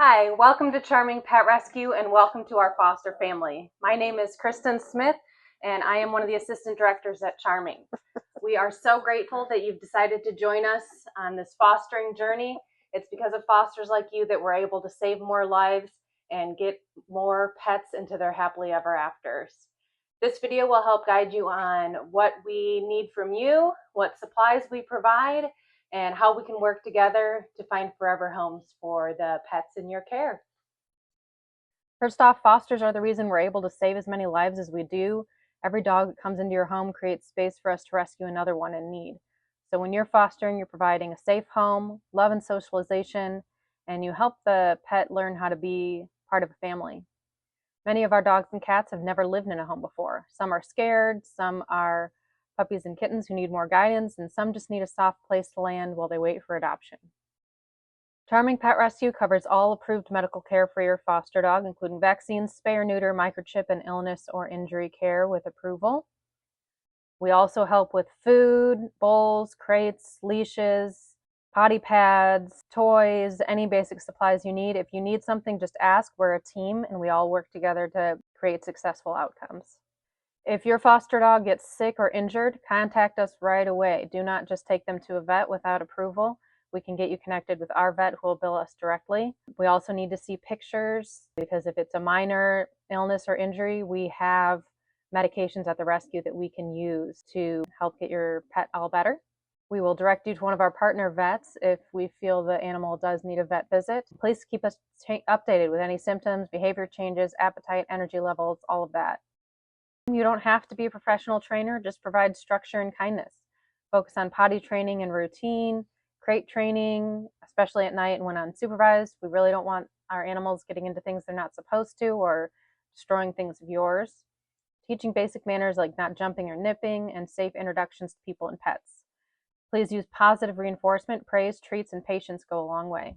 Hi, welcome to Charming Pet Rescue and welcome to our foster family. My name is Kristen Smith and I am one of the assistant directors at Charming. We are so grateful that you've decided to join us on this fostering journey. It's because of fosters like you that we're able to save more lives and get more pets into their happily ever afters. This video will help guide you on what we need from you, what supplies we provide, and how we can work together to find forever homes for the pets in your care. First off, fosters are the reason we're able to save as many lives as we do. Every dog that comes into your home creates space for us to rescue another one in need. So when you're fostering, you're providing a safe home, love and socialization, and you help the pet learn how to be part of a family. Many of our dogs and cats have never lived in a home before. Some are scared, some are puppies and kittens who need more guidance, and some just need a soft place to land while they wait for adoption. Charming Pet Rescue covers all approved medical care for your foster dog, including vaccines, spay or neuter, microchip, and illness or injury care with approval. We also help with food, bowls, crates, leashes, potty pads, toys, any basic supplies you need. If you need something, just ask. We're a team and we all work together to create successful outcomes. If your foster dog gets sick or injured, contact us right away. Do not just take them to a vet without approval. We can get you connected with our vet who will bill us directly. We also need to see pictures because if it's a minor illness or injury, we have medications at the rescue that we can use to help get your pet all better. We will direct you to one of our partner vets if we feel the animal does need a vet visit. Please keep us updated with any symptoms, behavior changes, appetite, energy levels, all of that. You don't have to be a professional trainer, just provide structure and kindness. Focus on potty training and routine, crate training, especially at night and when unsupervised. We really don't want our animals getting into things they're not supposed to or destroying things of yours. Teaching basic manners like not jumping or nipping, and safe introductions to people and pets. Please use positive reinforcement. Praise, treats, and patience go a long way.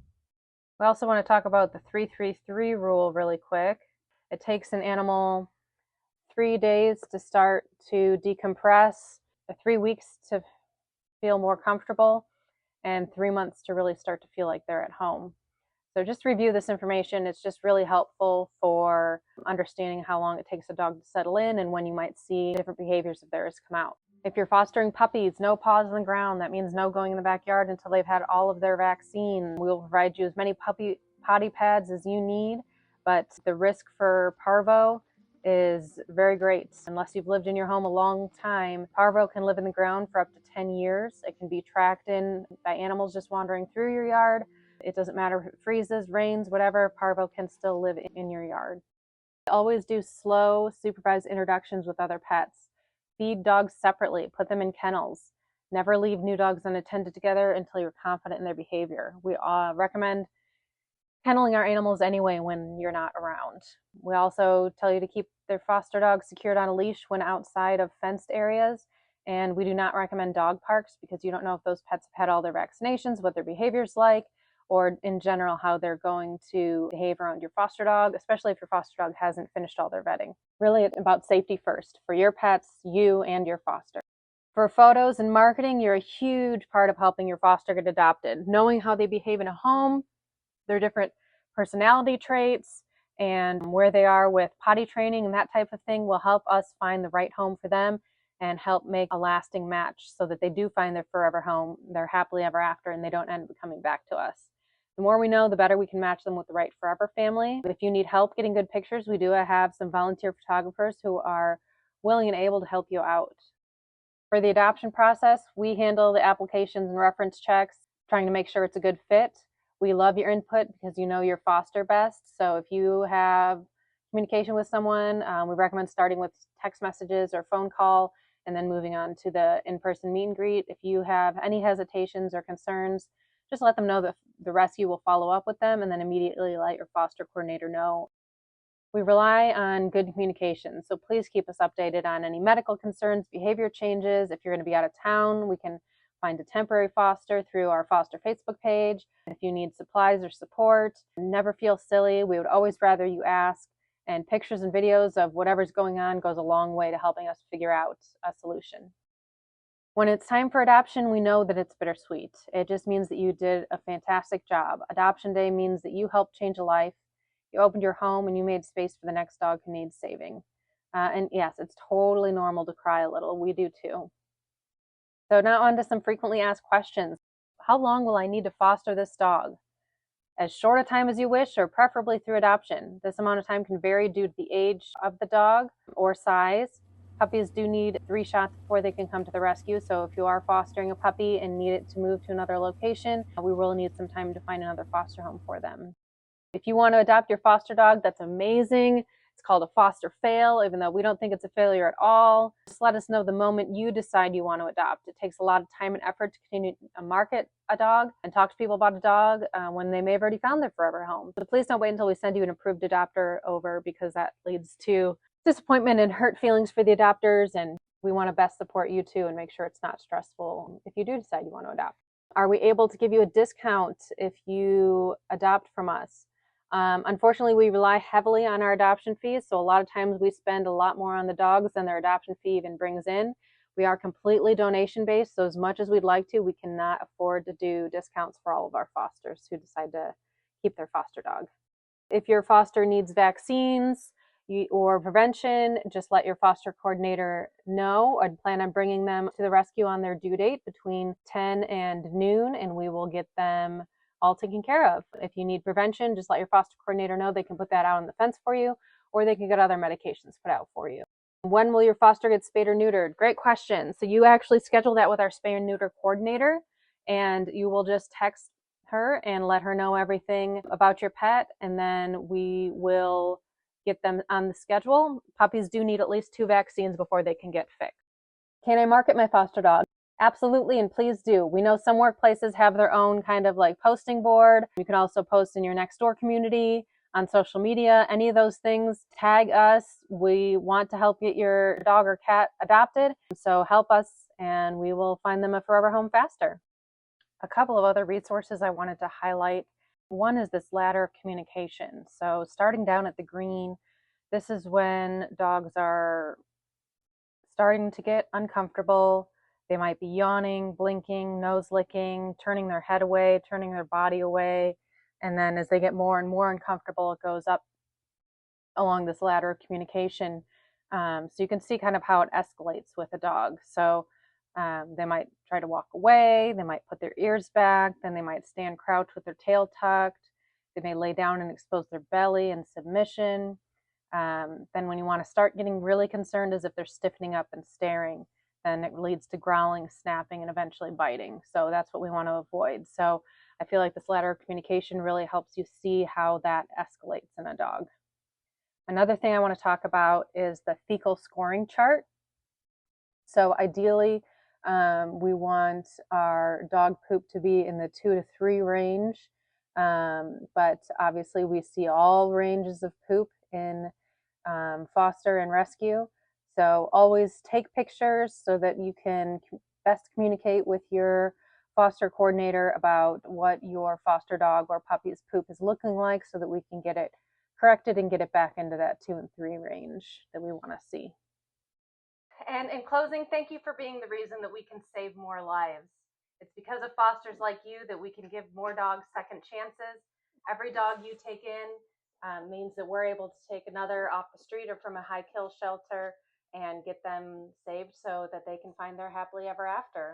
We also want to talk about the 3-3-3 rule really quick. It takes an animal 3 days to start to decompress, 3 weeks to feel more comfortable, and 3 months to really start to feel like they're at home. So just review this information. It's just really helpful for understanding how long it takes a dog to settle in and when you might see different behaviors of theirs come out. If you're fostering puppies, no paws on the ground. That means no going in the backyard until they've had all of their vaccine. We will provide you as many potty pads as you need, but the risk for parvo is very great. Unless you've lived in your home a long time, parvo can live in the ground for up to 10 years. It can be tracked in by animals just wandering through your yard. It doesn't matter if it freezes, rains, whatever, parvo can still live in your yard. Always do slow, supervised introductions with other pets. Feed dogs separately, put them in kennels. Never leave new dogs unattended together until you're confident in their behavior. We recommend kenneling our animals anyway when you're not around. We also tell you to keep their foster dogs secured on a leash when outside of fenced areas. And we do not recommend dog parks because you don't know if those pets have had all their vaccinations, what their behavior's like, or in general how they're going to behave around your foster dog, especially if your foster dog hasn't finished all their vetting. Really, it's about safety first for your pets, you, and your foster. For photos and marketing, you're a huge part of helping your foster get adopted. Knowing how they behave in a home, their different personality traits, and where they are with potty training and that type of thing will help us find the right home for them and help make a lasting match so that they do find their forever home, they're happily ever after, and they don't end up coming back to us. The more we know, the better we can match them with the right forever family. If you need help getting good pictures, we do have some volunteer photographers who are willing and able to help you out. For the adoption process, we handle the applications and reference checks, trying to make sure it's a good fit. We love your input because you know your foster best. So if you have communication with someone, we recommend starting with text messages or phone call and then moving on to the in-person meet and greet. If you have any hesitations or concerns, just let them know that the rescue will follow up with them and then immediately let your foster coordinator know. We rely on good communication, so please keep us updated on any medical concerns, behavior changes. If you're going to be out of town, we can find a temporary foster through our foster Facebook page. If you need supplies or support, never feel silly. We would always rather you ask, and pictures and videos of whatever's going on goes a long way to helping us figure out a solution. When it's time for adoption, we know that it's bittersweet. It just means that you did a fantastic job. Adoption day means that you helped change a life. You opened your home and you made space for the next dog who needs saving. And yes, it's totally normal to cry a little. We do too. So now on to some frequently asked questions. How long will I need to foster this dog? As short a time as you wish, or preferably through adoption. This amount of time can vary due to the age of the dog or size. Puppies do need 3 shots before they can come to the rescue, so if you are fostering a puppy and need it to move to another location, we will need some time to find another foster home for them. If you want to adopt your foster dog, that's amazing. It's called a foster fail, even though we don't think it's a failure at all. Just let us know the moment you decide you want to adopt. It takes a lot of time and effort to continue to market a dog and talk to people about a dog when they may have already found their forever home. So please don't wait until we send you an approved adopter over, because that leads to disappointment and hurt feelings for the adopters, and we want to best support you too and make sure it's not stressful if you do decide you want to adopt. Are we able to give you a discount if you adopt from us? Unfortunately, we rely heavily on our adoption fees, so a lot of times we spend a lot more on the dogs than their adoption fee even brings in. We are completely donation based, so as much as we'd like to, we cannot afford to do discounts for all of our fosters who decide to keep their foster dog. If your foster needs vaccines or prevention, just let your foster coordinator know. I'd plan on bringing them to the rescue on their due date between 10 and noon, and we will get them all taken care of. If you need prevention, just let your foster coordinator know. They can put that out on the fence for you, or they can get other medications put out for you. When will your foster get spayed or neutered? Great question. So you actually schedule that with our spay and neuter coordinator, and you will just text her and let her know everything about your pet, and then we will get them on the schedule. Puppies do need at least 2 vaccines before they can get fixed. Can I market my foster dog? Absolutely, and please do. We know some workplaces have their own kind of like posting board. You can also post in your next door community, on social media, any of those things. Tag us. We want to help get your dog or cat adopted, so help us and we will find them a forever home faster. A couple of other resources I wanted to highlight. One is this ladder of communication. So starting down at the green, this is when dogs are starting to get uncomfortable. They might be yawning, blinking, nose licking, turning their head away, turning their body away. And then as they get more and more uncomfortable, it goes up along this ladder of communication. So you can see kind of how it escalates with a dog. So they might try to walk away, they might put their ears back, then they might stand crouched with their tail tucked. They may lay down and expose their belly in submission. Then when you want to start getting really concerned is if they're stiffening up and staring, then it leads to growling, snapping, and eventually biting. So that's what we want to avoid. So I feel like this ladder of communication really helps you see how that escalates in a dog. Another thing I want to talk about is the fecal scoring chart. So ideally, we want our dog poop to be in the 2 to 3 range, but obviously we see all ranges of poop in foster and rescue. So always take pictures so that you can best communicate with your foster coordinator about what your foster dog or puppy's poop is looking like, so that we can get it corrected and get it back into that 2 and 3 range that we want to see. And in closing, thank you for being the reason that we can save more lives. It's because of fosters like you that we can give more dogs second chances. Every dog you take in means that we're able to take another off the street or from a high kill shelter and get them saved so that they can find their happily ever after.